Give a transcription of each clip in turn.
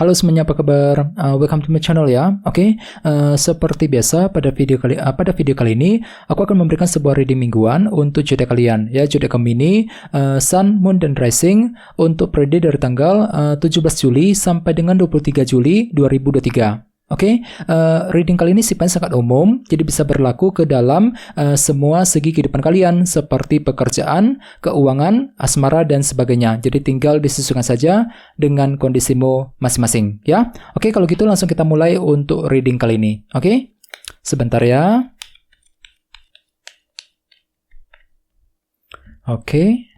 Halo semuanya, apa kabar? Welcome to my channel ya. Oke, seperti biasa pada video kali ini aku akan memberikan sebuah reading mingguan untuk zodiak kalian ya, zodiak Gemini, Sun, Moon dan Rising untuk periode dari tanggal 17 Juli sampai dengan 23 Juli 2023. Oke, reading kali ini sifatnya sangat umum, jadi bisa berlaku ke dalam semua segi kehidupan kalian, seperti pekerjaan, keuangan, asmara, dan sebagainya. Jadi tinggal disesuaikan saja dengan kondisimu masing-masing, ya. Oke, kalau gitu langsung kita mulai untuk reading kali ini. Oke, sebentar ya. Oke.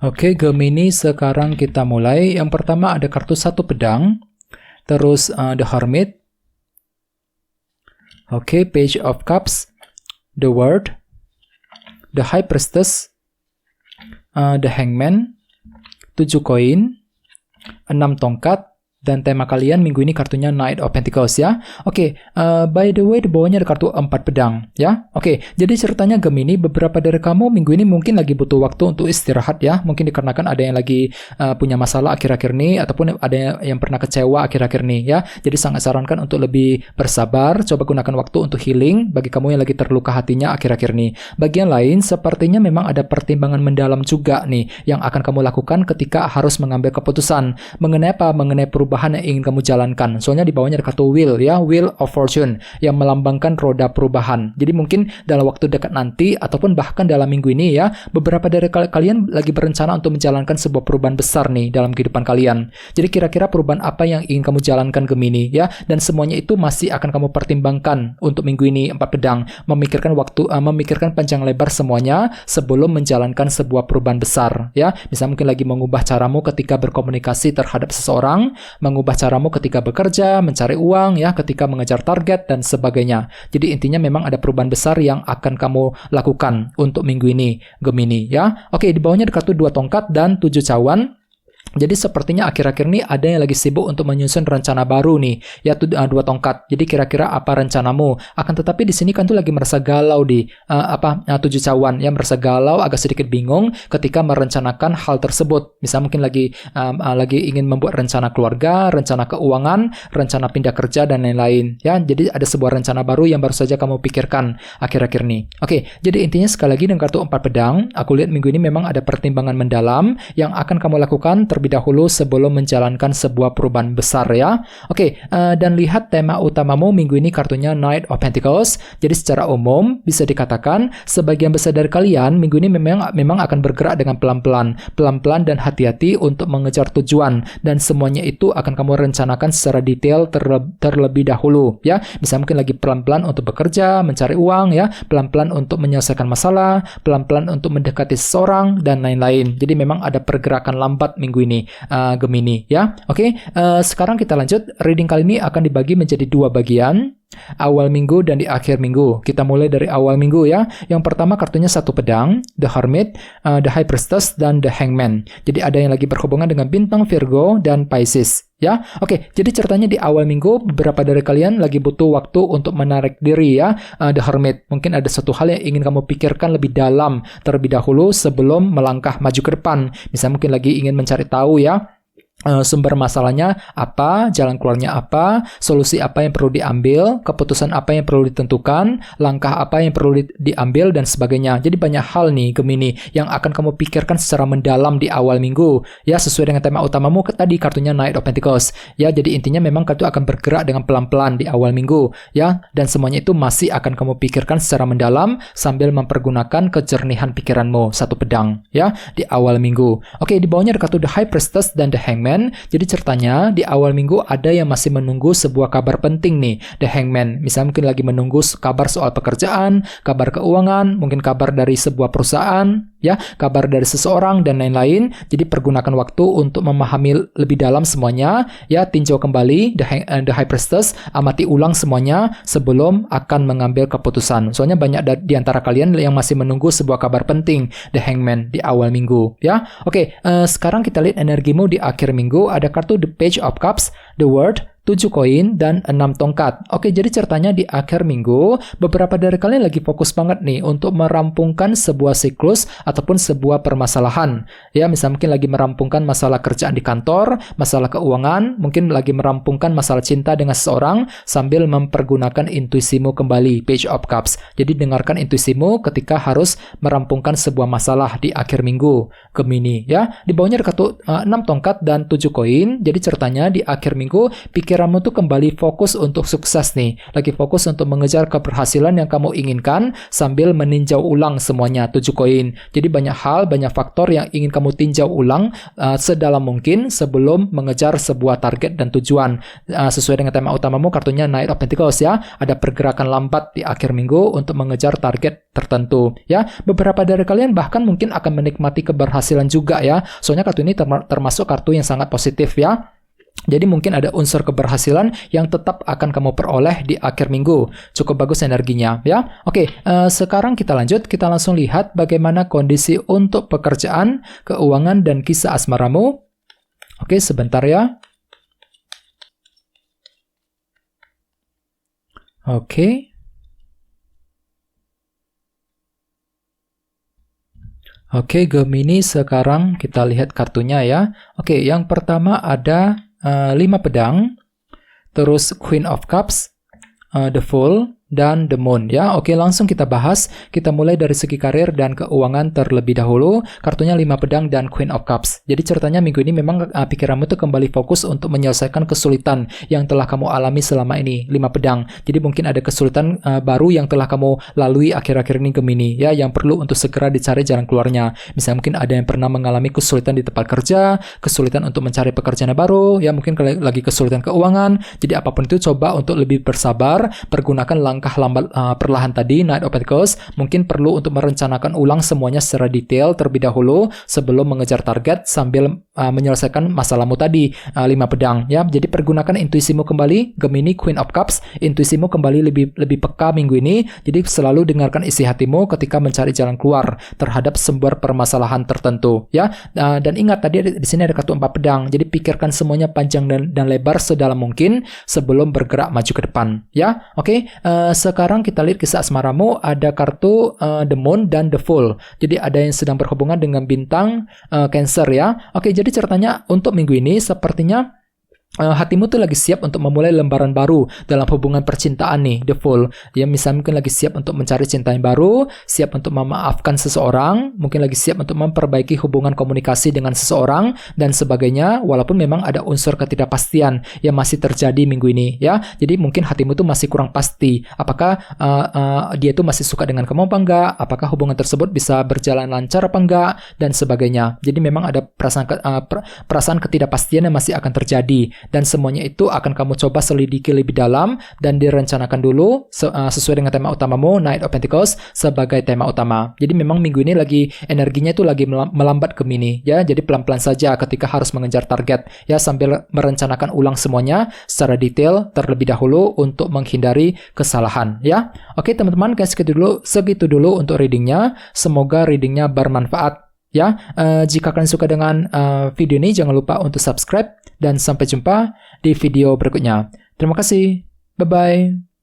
Oke, Gemini, sekarang kita mulai. Yang pertama ada kartu satu pedang, terus The Hermit, oke, Page of Cups, The World, The High Priestess, The Hangman, 7 koin, 6 tongkat, dan tema kalian minggu ini kartunya Knight of Pentacles ya. Oke, by the way di bawahnya ada kartu 4 pedang ya. Oke, jadi ceritanya Gemini, beberapa dari kamu minggu ini mungkin lagi butuh waktu untuk istirahat ya. Mungkin dikarenakan ada yang lagi punya masalah akhir-akhir ini, ataupun ada yang pernah kecewa akhir-akhir ini ya. Jadi sangat sarankan untuk lebih bersabar, coba gunakan waktu untuk healing bagi kamu yang lagi terluka hatinya akhir-akhir ini. Bagian lain sepertinya memang ada pertimbangan mendalam juga nih yang akan kamu lakukan ketika harus mengambil keputusan mengenai apa? Mengenai perubahan yang ingin kamu jalankan. Soalnya di bawahnya ada kartu Wheel ya, Wheel of Fortune yang melambangkan roda perubahan. Jadi mungkin dalam waktu dekat nanti ataupun bahkan dalam minggu ini ya, beberapa dari kalian lagi berencana untuk menjalankan sebuah perubahan besar nih dalam kehidupan kalian. Jadi kira-kira perubahan apa yang ingin kamu jalankan Gemini ya, dan semuanya itu masih akan kamu pertimbangkan untuk minggu ini 4 pedang, memikirkan panjang lebar semuanya sebelum menjalankan sebuah perubahan besar ya. Misalnya mungkin lagi mengubah caramu ketika berkomunikasi terhadap seseorang, mengubah caramu ketika bekerja, mencari uang ya, ketika mengejar target dan sebagainya. Jadi intinya memang ada perubahan besar yang akan kamu lakukan untuk minggu ini Gemini ya. Oke, di bawahnya ada kartu 2 tongkat dan 7 cawan. Jadi sepertinya akhir-akhir ini ada yang lagi sibuk untuk menyusun rencana baru nih, yaitu 2 tongkat. Jadi kira-kira apa rencanamu? Akan tetapi di sini kan tuh lagi merasa galau di 7 cawan, ya, merasa galau, agak sedikit bingung ketika merencanakan hal tersebut. Misal mungkin lagi ingin membuat rencana keluarga, rencana keuangan, rencana pindah kerja dan lain-lain. Ya, jadi ada sebuah rencana baru yang baru saja kamu pikirkan akhir-akhir ini. Oke, jadi intinya sekali lagi dengan kartu 4 pedang, aku lihat minggu ini memang ada pertimbangan mendalam yang akan kamu lakukan terlebih dahulu sebelum menjalankan sebuah perubahan besar ya. Oke, dan lihat tema utamamu minggu ini kartunya Knight of Pentacles. Jadi secara umum bisa dikatakan sebagian besar dari kalian minggu ini memang akan bergerak dengan pelan-pelan dan hati-hati untuk mengejar tujuan, dan semuanya itu akan kamu rencanakan secara detail terlebih dahulu ya. Bisa mungkin lagi pelan-pelan untuk bekerja, mencari uang ya, pelan-pelan untuk menyelesaikan masalah, pelan-pelan untuk mendekati seseorang dan lain-lain. Jadi memang ada pergerakan lambat minggu ini Gemini ya. Oke, sekarang kita lanjut. Reading kali ini akan dibagi menjadi 2 bagian, awal minggu dan di akhir minggu. Kita mulai dari awal minggu ya. Yang pertama kartunya 1 pedang, The Hermit, The High Priestess dan The Hangman. Jadi ada yang lagi berhubungan dengan bintang Virgo dan Pisces ya. Oke, jadi ceritanya di awal minggu beberapa dari kalian lagi butuh waktu untuk menarik diri ya. The Hermit, mungkin ada satu hal yang ingin kamu pikirkan lebih dalam terlebih dahulu sebelum melangkah maju ke depan. Misalnya mungkin lagi ingin mencari tahu ya, sumber masalahnya apa, jalan keluarnya apa, solusi apa yang perlu diambil, keputusan apa yang perlu ditentukan, langkah apa yang perlu diambil dan sebagainya. Jadi banyak hal nih Gemini yang akan kamu pikirkan secara mendalam di awal minggu ya, sesuai dengan tema utamamu tadi kartunya Knight of Pentacles ya. Jadi intinya memang kartu akan bergerak dengan pelan-pelan di awal minggu ya, dan semuanya itu masih akan kamu pikirkan secara mendalam sambil mempergunakan kejernihan pikiranmu, 1 pedang ya di awal minggu. Oke, di bawahnya ada kartu The High Priestess dan The Hangman. Jadi ceritanya di awal minggu ada yang masih menunggu sebuah kabar penting nih, The Hangman. Misalnya mungkin lagi menunggu kabar soal pekerjaan, kabar keuangan, mungkin kabar dari sebuah perusahaan ya, kabar dari seseorang dan lain-lain. Jadi pergunakan waktu untuk memahami lebih dalam semuanya ya, tinjau kembali The High Priestess, amati ulang semuanya sebelum akan mengambil keputusan. Soalnya banyak di antara kalian yang masih menunggu sebuah kabar penting, The Hangman, di awal minggu ya. Oke, sekarang kita lihat energimu di akhir minggu. Ada kartu The Page of Cups, The World, 7 koin, dan 6 tongkat. Oke, jadi ceritanya di akhir minggu, beberapa dari kalian lagi fokus banget nih untuk merampungkan sebuah siklus ataupun sebuah permasalahan. Ya, misalnya mungkin lagi merampungkan masalah kerjaan di kantor, masalah keuangan, mungkin lagi merampungkan masalah cinta dengan seseorang sambil mempergunakan intuisimu kembali, Page of Cups. Jadi dengarkan intuisimu ketika harus merampungkan sebuah masalah di akhir minggu, Gemini. Ya, di bawahnya ada kartu 6 tongkat dan 7 koin. Jadi ceritanya di akhir minggu, pikiranmu tuh kembali fokus untuk sukses nih. Lagi fokus untuk mengejar keberhasilan yang kamu inginkan sambil meninjau ulang semuanya, 7 koin. Jadi banyak hal, banyak faktor yang ingin kamu tinjau ulang sedalam mungkin sebelum mengejar sebuah target dan tujuan. Sesuai dengan tema utamamu, kartunya Knight of Pentacles ya. Ada pergerakan lambat di akhir minggu untuk mengejar target tertentu ya. Beberapa dari kalian bahkan mungkin akan menikmati keberhasilan juga ya. Soalnya kartu ini termasuk kartu yang sangat positif ya. Jadi mungkin ada unsur keberhasilan yang tetap akan kamu peroleh di akhir minggu. Cukup bagus energinya ya. Oke, sekarang kita lanjut. Kita langsung lihat bagaimana kondisi untuk pekerjaan, keuangan, dan kisah asmaramu. Oke, sebentar ya. Oke. Oke, Gemini, sekarang kita lihat kartunya ya. Oke, yang pertama ada 5 pedang, terus Queen of Cups, The Fool, dan The Moon ya. Oke, langsung kita bahas. Kita mulai dari segi karir dan keuangan terlebih dahulu. Kartunya 5 pedang dan Queen of Cups. Jadi ceritanya minggu ini memang pikiranmu tuh kembali fokus untuk menyelesaikan kesulitan yang telah kamu alami selama ini, 5 pedang. Jadi mungkin ada kesulitan baru yang telah kamu lalui akhir-akhir ini, Gemini ya, yang perlu untuk segera dicari jalan keluarnya. Misalnya mungkin ada yang pernah mengalami kesulitan di tempat kerja, kesulitan untuk mencari pekerjaan baru ya, mungkin lagi kesulitan keuangan. Jadi apapun itu, coba untuk lebih bersabar, pergunakan langkah lambat perlahan tadi, Knight of Pentacles. Mungkin perlu untuk merencanakan ulang semuanya secara detail terlebih dahulu sebelum mengejar target sambil menyelesaikan masalahmu tadi, 5 pedang ya. Jadi pergunakan intuisimu kembali, Gemini, Queen of Cups. Intuisimu kembali lebih peka minggu ini. Jadi selalu dengarkan isi hatimu ketika mencari jalan keluar terhadap sebuah permasalahan tertentu ya. Dan ingat tadi di sini ada kartu 4 pedang. Jadi pikirkan semuanya panjang dan lebar sedalam mungkin sebelum bergerak maju ke depan ya. Oke, sekarang kita lihat kisah asmaramu. Ada kartu The Moon dan The Fool. Jadi ada yang sedang berhubungan dengan bintang Cancer ya. Oke, jadi ceritanya untuk minggu ini sepertinya hatimu tuh lagi siap untuk memulai lembaran baru dalam hubungan percintaan nih, The Fool. Ya, misalnya mungkin lagi siap untuk mencari cinta yang baru, siap untuk memaafkan seseorang, mungkin lagi siap untuk memperbaiki hubungan komunikasi dengan seseorang, dan sebagainya, walaupun memang ada unsur ketidakpastian yang masih terjadi minggu ini, ya. Jadi mungkin hatimu tuh masih kurang pasti, apakah dia tuh masih suka dengan kamu apa enggak, apakah hubungan tersebut bisa berjalan lancar apa enggak, dan sebagainya. Jadi memang ada perasaan ketidakpastian yang masih akan terjadi. Dan semuanya itu akan kamu coba selidiki lebih dalam dan direncanakan dulu sesuai dengan tema utamamu, Knight of Pentacles, sebagai tema utama. Jadi memang minggu ini lagi energinya itu lagi melambat, Gemini ya. Jadi pelan-pelan saja ketika harus mengejar target ya, sambil merencanakan ulang semuanya secara detail terlebih dahulu untuk menghindari kesalahan ya. Oke teman-teman, segitu dulu untuk readingnya. Semoga readingnya bermanfaat ya. Jika kalian suka dengan video ini, jangan lupa untuk subscribe, dan sampai jumpa di video berikutnya. Terima kasih. Bye-bye.